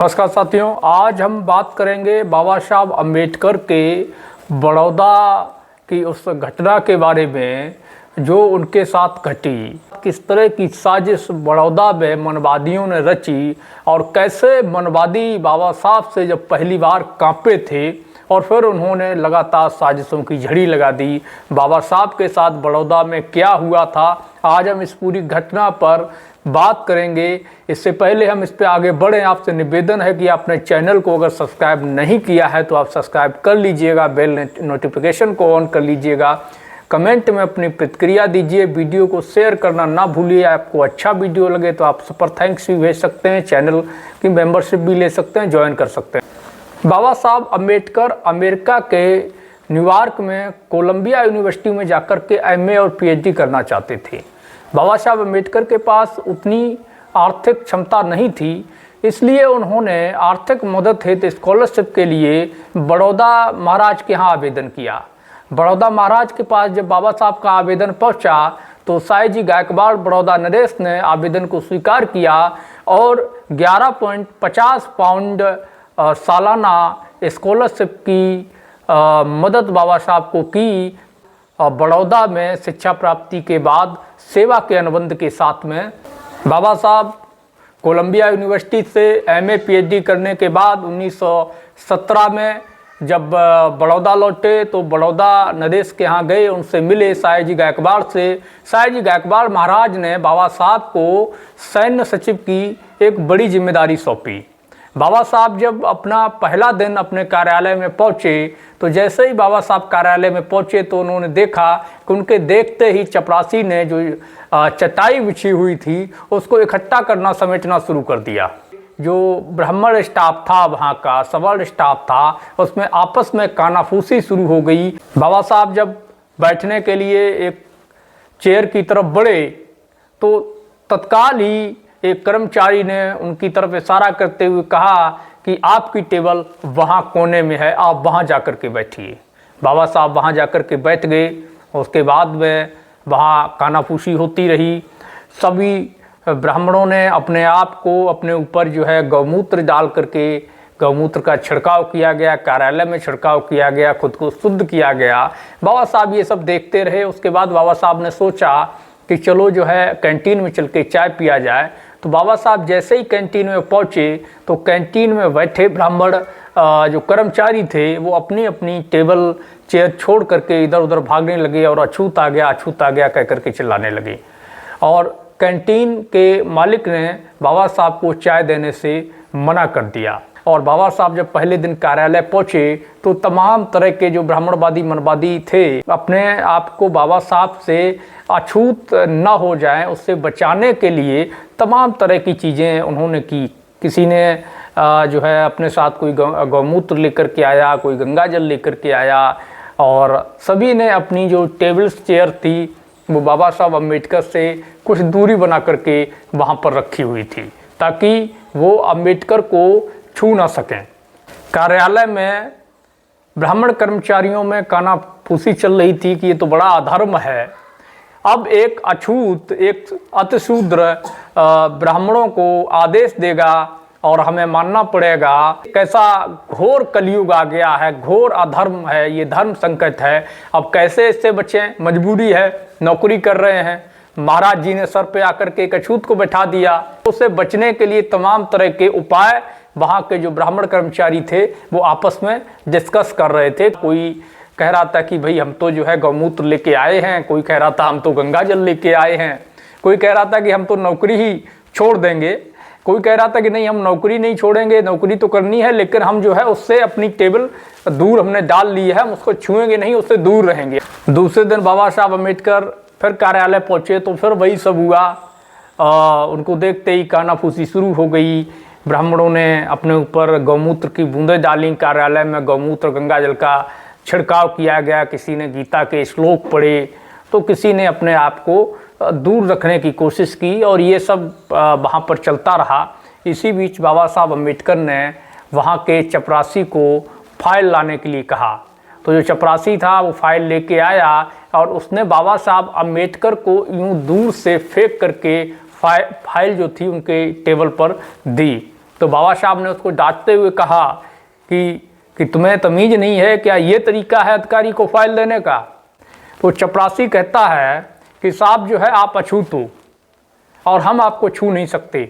नमस्कार साथियों, आज हम बात करेंगे बाबा साहब अम्बेडकर के बड़ौदा की उस घटना के बारे में जो उनके साथ घटी। किस तरह की साजिश बड़ौदा में मनवादियों ने रची और कैसे मनवादी बाबा साहब से जब पहली बार कांपे थे और फिर उन्होंने लगातार साजिशों की झड़ी लगा दी। बाबा साहब के साथ बड़ौदा में क्या हुआ था, आज हम इस पूरी घटना पर बात करेंगे। इससे पहले हम इस पे आगे बढ़ें, आपसे निवेदन है कि आपने चैनल को अगर सब्सक्राइब नहीं किया है तो आप सब्सक्राइब कर लीजिएगा, बेल नोटिफिकेशन को ऑन कर लीजिएगा, कमेंट में अपनी प्रतिक्रिया दीजिए, वीडियो को शेयर करना ना भूलिए। आपको अच्छा वीडियो लगे तो आप सुपर थैंक्स भी भेज सकते हैं, चैनल की मेंबरशिप भी ले सकते हैं, ज्वाइन कर सकते हैं। बाबा साहब अम्बेडकर अमेरिका के न्यूयॉर्क में कोलंबिया यूनिवर्सिटी में जाकर के एमए और पीएचडी करना चाहते थे। बाबा साहब अम्बेडकर के पास उतनी आर्थिक क्षमता नहीं थी, इसलिए उन्होंने आर्थिक मदद हेतु स्कॉलरशिप के लिए बड़ौदा महाराज के यहाँ आवेदन किया। बड़ौदा महाराज के पास जब बाबा साहब का आवेदन पहुंचा तो साईजी गायकवाड़ बड़ौदा नरेश ने आवेदन को स्वीकार किया और 11.50 पाउंड सालाना स्कॉलरशिप की मदद बाबा साहब को की। बड़ौदा में शिक्षा प्राप्ति के बाद सेवा के अनुबंध के साथ में बाबा साहब कोलंबिया यूनिवर्सिटी से एमए पीएचडी करने के बाद 1917 में जब बड़ौदा लौटे तो बड़ौदा नरेश के यहाँ गए, उनसे मिले साईजी गायकवाड़ से। साईजी गायकवाड़ महाराज ने बाबा साहब को सैन्य सचिव की एक बड़ी जिम्मेदारी सौंपी। बाबा साहब जब अपना पहला दिन अपने कार्यालय में पहुँचे तो जैसे ही बाबा साहब कार्यालय में पहुँचे तो उन्होंने देखा कि उनके देखते ही चपरासी ने जो चटाई बिछी हुई थी उसको इकट्ठा करना समेटना शुरू कर दिया। जो ब्राह्मण स्टाफ था, वहाँ का सवर्ण स्टाफ था, उसमें आपस में कानाफूसी शुरू हो गई। बाबा साहब जब बैठने के लिए एक चेयर की तरफ बढ़े तो तत्काल ही एक कर्मचारी ने उनकी तरफ इशारा करते हुए कहा कि आपकी टेबल वहाँ कोने में है, आप वहाँ जाकर के बैठिए। बाबा साहब वहाँ जाकर के बैठ गए। उसके बाद में वहाँ कानाफूसी होती रही। सभी ब्राह्मणों ने अपने आप को अपने ऊपर जो है गौमूत्र डाल करके गौमूत्र का छिड़काव किया गया, कार्यालय में छिड़काव किया गया, खुद को शुद्ध किया गया। बाबा साहब ये सब देखते रहे। उसके बाद बाबा साहब ने सोचा कि चलो जो है कैंटीन में चल के चाय पिया जाए। तो बाबा साहब जैसे ही कैंटीन में पहुँचे तो कैंटीन में बैठे ब्राह्मण जो कर्मचारी थे वो अपनी अपनी टेबल चेयर छोड़ करके इधर उधर भागने लगे और अछूत आ गया कह करके चिल्लाने लगे। और कैंटीन के मालिक ने बाबा साहब को चाय देने से मना कर दिया। और बाबा साहब जब पहले दिन कार्यालय पहुँचे तो तमाम तरह के जो ब्राह्मणवादी मनवादी थे अपने आप को बाबा साहब से अछूत न हो जाएं उससे बचाने के लिए तमाम तरह की चीज़ें उन्होंने की। किसी ने जो है अपने साथ कोई गौमूत्र लेकर के आया, कोई गंगा जल लेकर के आया और सभी ने अपनी जो टेबल्स चेयर थी वो बाबा साहब अम्बेडकर से कुछ दूरी बना करके वहाँ पर रखी हुई थी ताकि वो अम्बेडकर को छू ना सकें। कार्यालय में ब्राह्मण कर्मचारियों में कानाफूसी चल रही थी कि ये तो बड़ा अधर्म है। अब एक अछूत, एक अतिशूद्र ब्राह्मणों को आदेश देगा और हमें मानना पड़ेगा। कैसा घोर कलयुग आ गया है, घोर अधर्म है, ये धर्म संकट है। अब कैसे इससे बचें, मजबूरी है, नौकरी कर रहे हैं। महाराज जी ने सर पे आकर के एक अछूत को बैठा दिया। उससे बचने के लिए तमाम तरह के उपाय वहाँ के जो ब्राह्मण कर्मचारी थे वो आपस में डिस्कस कर रहे थे। कोई कह रहा था कि भाई हम तो जो है गौमूत्र लेके आए हैं, कोई कह रहा था हम तो गंगा जल लेके आए हैं, कोई कह रहा था कि हम तो नौकरी ही छोड़ देंगे, कोई कह रहा था कि नहीं हम नौकरी नहीं छोड़ेंगे, नौकरी तो करनी है लेकिन हम जो है उससे अपनी टेबल दूर हमने डाल ली है, हम उसको छुएंगे नहीं, उससे दूर रहेंगे। दूसरे दिन बाबा साहब अम्बेडकर फिर कार्यालय पहुँचे तो फिर वही सब हुआ। उनको देखते ही कानाफूसी शुरू हो गई। ब्राह्मणों ने अपने ऊपर गौमूत्र की बूंदें डाली, कार्यालय में गौमूत्र गंगा जल का छिड़काव किया गया। किसी ने गीता के श्लोक पढ़े तो किसी ने अपने आप को दूर रखने की कोशिश की और ये सब वहाँ पर चलता रहा। इसी बीच बाबा साहब अम्बेडकर ने वहाँ के चपरासी को फाइल लाने के लिए कहा। तो जो चपरासी था वो फाइल लेके आया और उसने बाबा साहब अम्बेडकर को यूं दूर से फेंक करके फाइल जो थी उनके टेबल पर दी। तो बाबा साहब ने उसको डांटते हुए कहा कि तुम्हें तमीज़ नहीं है क्या, ये तरीका है अधिकारी को फाइल देने का। तो चपरासी कहता है कि साहब जो है आप अछूत हो और हम आपको छू नहीं सकते,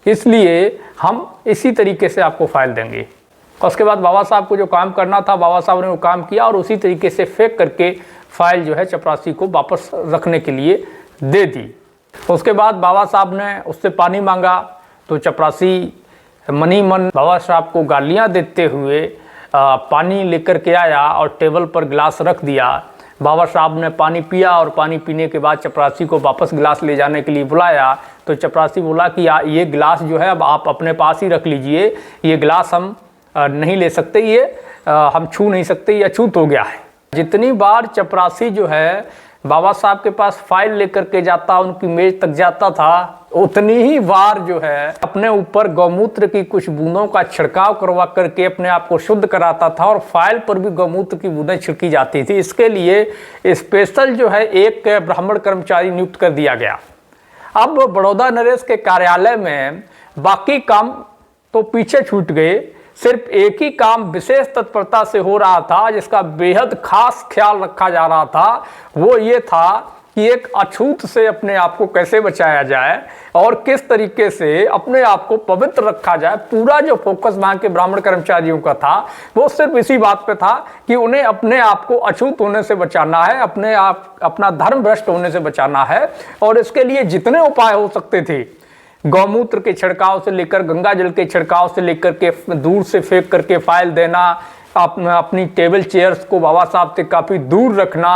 इसलिए हम इसी तरीके से आपको फाइल देंगे। उसके बाद बाबा साहब को जो काम करना था बाबा साहब ने वो काम किया और उसी तरीके से फेंक करके फाइल जो है चपरासी को वापस रखने के लिए दे दी। उसके बाद बाबा साहब ने उससे पानी मांगा तो चपरासी मनी मन बाबा साहब को गालियां देते हुए पानी लेकर के आया और टेबल पर गिलास रख दिया। बाबा साहब ने पानी पिया और पानी पीने के बाद चपरासी को वापस गिलास ले जाने के लिए बुलाया तो चपरासी बोला कि ये गिलास जो है अब आप अपने पास ही रख लीजिए, ये गिलास हम नहीं ले सकते, ये हम छू नहीं सकते, ये अछूत हो गया है। जितनी बार चपरासी जो है बाबा साहब के पास फाइल लेकर के जाता, उनकी मेज तक जाता था, उतनी ही बार जो है अपने ऊपर गौमूत्र की कुछ बूंदों का छिड़काव करवा करके अपने आप को शुद्ध कराता था और फाइल पर भी गौमूत्र की बूंदें छिड़की जाती थी। इसके लिए स्पेशल जो है एक ब्राह्मण कर्मचारी नियुक्त कर दिया गया। अब बड़ौदा नरेश के कार्यालय में बाकी काम तो पीछे छूट गए, सिर्फ एक ही काम विशेष तत्परता से हो रहा था जिसका बेहद खास ख्याल रखा जा रहा था। वो ये था कि एक अछूत से अपने आप को कैसे बचाया जाए और किस तरीके से अपने आप को पवित्र रखा जाए। पूरा जो फोकस वहाँ के ब्राह्मण कर्मचारियों का था वो सिर्फ इसी बात पे था कि उन्हें अपने आप को अछूत होने से बचाना है, अपना धर्म भ्रष्ट होने से बचाना है और इसके लिए जितने उपाय हो सकते थे, गौमूत्र के छिड़काव से लेकर गंगा जल के छिड़काव से लेकर के दूर से फेंक करके फाइल देना, अपनी टेबल चेयर्स को बाबा साहब से काफ़ी दूर रखना।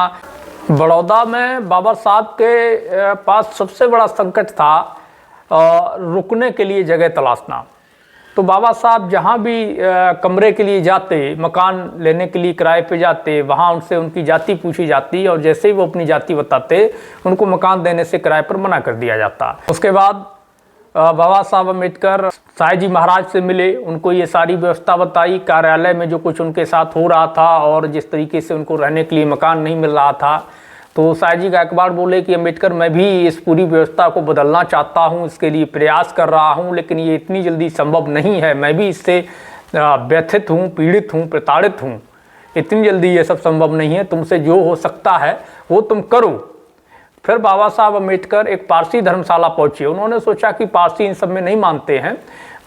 बड़ौदा में बाबा साहब के पास सबसे बड़ा संकट था रुकने के लिए जगह तलाशना। तो बाबा साहब जहाँ भी कमरे के लिए जाते, मकान लेने के लिए किराए पे जाते, वहाँ उनसे उनकी जाति पूछी जाती और जैसे ही वो अपनी जाति बताते उनको मकान देने से किराए पर मना कर दिया जाता। उसके बाद बाबा साहब अम्बेडकर साईं जी महाराज से मिले, उनको ये सारी व्यवस्था बताई, कार्यालय में जो कुछ उनके साथ हो रहा था और जिस तरीके से उनको रहने के लिए मकान नहीं मिल रहा था। तो साईं जी गायकवाड़ बोले कि अम्बेडकर मैं भी इस पूरी व्यवस्था को बदलना चाहता हूँ, इसके लिए प्रयास कर रहा हूँ, लेकिन ये इतनी जल्दी संभव नहीं है, मैं भी इससे व्यथित हूँ, पीड़ित हूँ, प्रताड़ित हूँ, इतनी जल्दी ये सब संभव नहीं है, तुमसे जो हो सकता है वो तुम करो। फिर बाबा साहब अम्बेडकर एक पारसी धर्मशाला पहुँचे। उन्होंने सोचा कि पारसी इन सब में नहीं मानते हैं,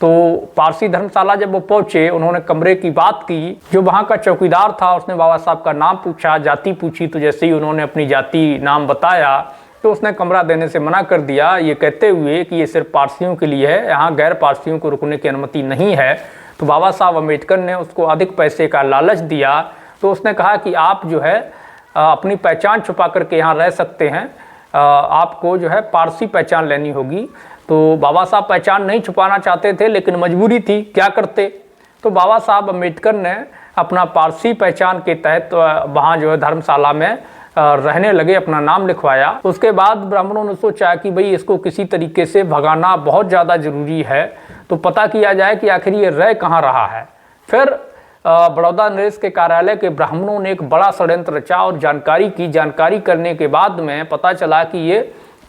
तो पारसी धर्मशाला जब वो पहुँचे उन्होंने कमरे की बात की। जो वहाँ का चौकीदार था उसने बाबा साहब का नाम पूछा, जाति पूछी, तो जैसे ही उन्होंने अपनी जाति नाम बताया तो उसने कमरा देने से मना कर दिया, ये कहते हुए कि ये सिर्फ पारसियों के लिए है, यहाँ गैर पारसियों को रुकने की अनुमति नहीं है। तो बाबा साहब अम्बेडकर ने उसको अधिक पैसे का लालच दिया। तो उसने कहा कि आप जो है अपनी पहचान छुपा करके यहाँ रह सकते हैं, आपको जो है पारसी पहचान लेनी होगी। तो बाबा साहब पहचान नहीं छुपाना चाहते थे लेकिन मजबूरी थी, क्या करते। तो बाबा साहब अम्बेडकर ने अपना पारसी पहचान के तहत वहाँ जो है धर्मशाला में रहने लगे, अपना नाम लिखवाया। उसके बाद ब्राह्मणों ने सोचा कि भाई इसको किसी तरीके से भगाना बहुत ज़्यादा ज़रूरी है, तो पता किया जाए कि आखिर ये रह कहाँ रहा है। फिर बड़ौदा नरेश के कार्यालय के ब्राह्मणों ने एक बड़ा षड्यंत्र रचा और जानकारी की। जानकारी करने के बाद में पता चला कि ये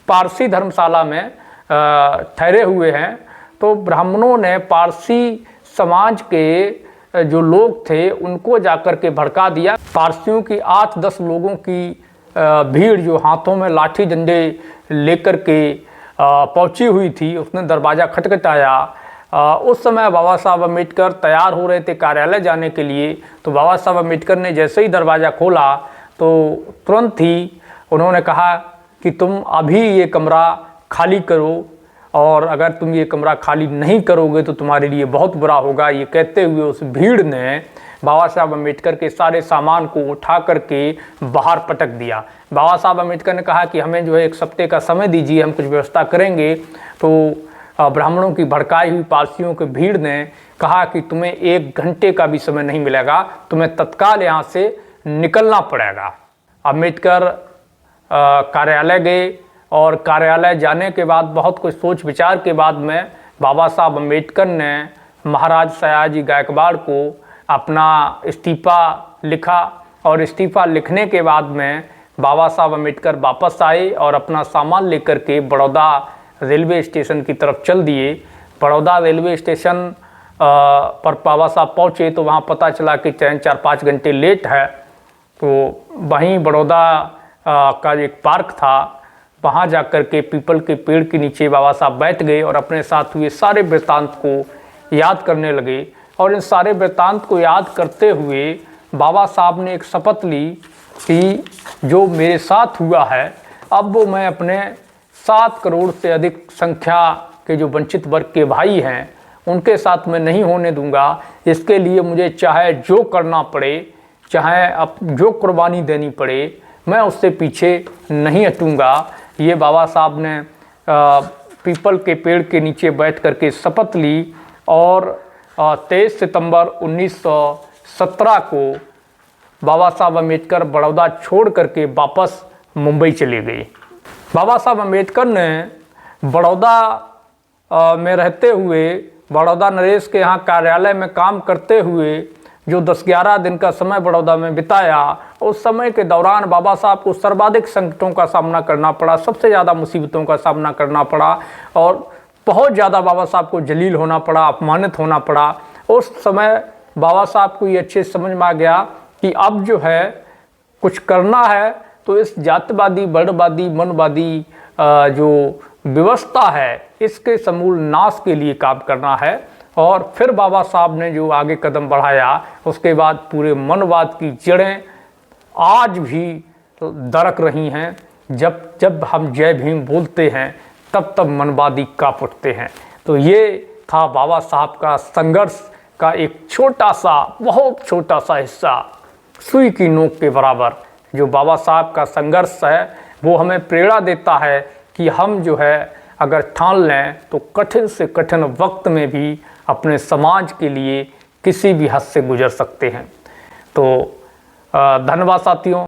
पारसी धर्मशाला में ठहरे हुए हैं। तो ब्राह्मणों ने पारसी समाज के जो लोग थे उनको जाकर के भड़का दिया। पारसियों की 8-10 लोगों की भीड़ जो हाथों में लाठी डंडे लेकर के पहुंची हुई थी, उसने दरवाज़ा खटखटाया। उस समय बाबा साहब अम्बेडकर तैयार हो रहे थे कार्यालय जाने के लिए। तो बाबा साहब अम्बेडकर ने जैसे ही दरवाज़ा खोला तो तुरंत ही उन्होंने कहा कि तुम अभी ये कमरा खाली करो और अगर तुम ये कमरा खाली नहीं करोगे तो तुम्हारे लिए बहुत बुरा होगा। ये कहते हुए उस भीड़ ने बाबा साहब अम्बेडकर के सारे सामान को उठा करके बाहर पटक दिया। बाबा साहब अम्बेडकर ने कहा कि हमें जो है 1 हफ्ते का समय दीजिए, हम कुछ व्यवस्था करेंगे। तो ब्राह्मणों की भड़काई हुई पारसियों की भीड़ ने कहा कि तुम्हें 1 घंटे का भी समय नहीं मिलेगा, तुम्हें तत्काल यहाँ से निकलना पड़ेगा। अम्बेडकर कार्यालय गए और कार्यालय जाने के बाद बहुत कुछ सोच विचार के बाद में बाबा साहब अम्बेडकर ने महाराज सयाजी गायकवाड़ को अपना इस्तीफ़ा लिखा और इस्तीफ़ा लिखने के बाद में बाबा साहब अम्बेडकर वापस आए और अपना सामान लेकर के बड़ौदा रेलवे स्टेशन की तरफ चल दिए। बड़ौदा रेलवे स्टेशन पर बाबा साहब पहुँचे तो वहाँ पता चला कि ट्रेन 4-5 घंटे लेट है। तो वहीं बड़ौदा का एक पार्क था, वहाँ जाकर के पीपल के पेड़ के नीचे बाबा साहब बैठ गए और अपने साथ हुए सारे वृत्तांत को याद करने लगे। और इन सारे वृत्तांत को याद करते हुए बाबा साहब ने एक शपथ ली कि जो मेरे साथ हुआ है अब वो मैं अपने 7 करोड़ से अधिक संख्या के जो वंचित वर्ग के भाई हैं उनके साथ मैं नहीं होने दूंगा। इसके लिए मुझे चाहे जो करना पड़े, चाहे अब जो कुर्बानी देनी पड़े, मैं उससे पीछे नहीं हटूंगा। ये बाबा साहब ने पीपल के पेड़ के नीचे बैठ कर के शपथ ली और 23 सितंबर 1917 को बाबा साहब अम्बेडकर बड़ौदा छोड़ करके वापस मुंबई चले गए। बाबा साहब अम्बेडकर ने बड़ौदा में रहते हुए, बड़ौदा नरेश के यहाँ कार्यालय में काम करते हुए जो 10-11 दिन का समय बड़ौदा में बिताया, उस समय के दौरान बाबा साहब को सर्वाधिक संकटों का सामना करना पड़ा, सबसे ज़्यादा मुसीबतों का सामना करना पड़ा और बहुत ज़्यादा बाबा साहब को जलील होना पड़ा, अपमानित होना पड़ा। उस समय बाबा साहब को ये अच्छे समझ में आ गया कि अब जो है कुछ करना है तो इस जातिवादी, वर्णवादी, मनवादी जो व्यवस्था है इसके समूल नाश के लिए काम करना है। और फिर बाबा साहब ने जो आगे कदम बढ़ाया, उसके बाद पूरे मनवाद की जड़ें आज भी दरक रही हैं। जब जब हम जय भीम बोलते हैं तब तब मनवादी कांप उठते हैं। तो ये था बाबा साहब का संघर्ष का एक छोटा सा, बहुत छोटा सा हिस्सा, सुई की नोक के बराबर। जो बाबा साहब का संघर्ष है वो हमें प्रेरणा देता है कि हम जो है अगर ठान लें तो कठिन से कठिन वक्त में भी अपने समाज के लिए किसी भी हद से गुजर सकते हैं। तो धन्यवाद साथियों।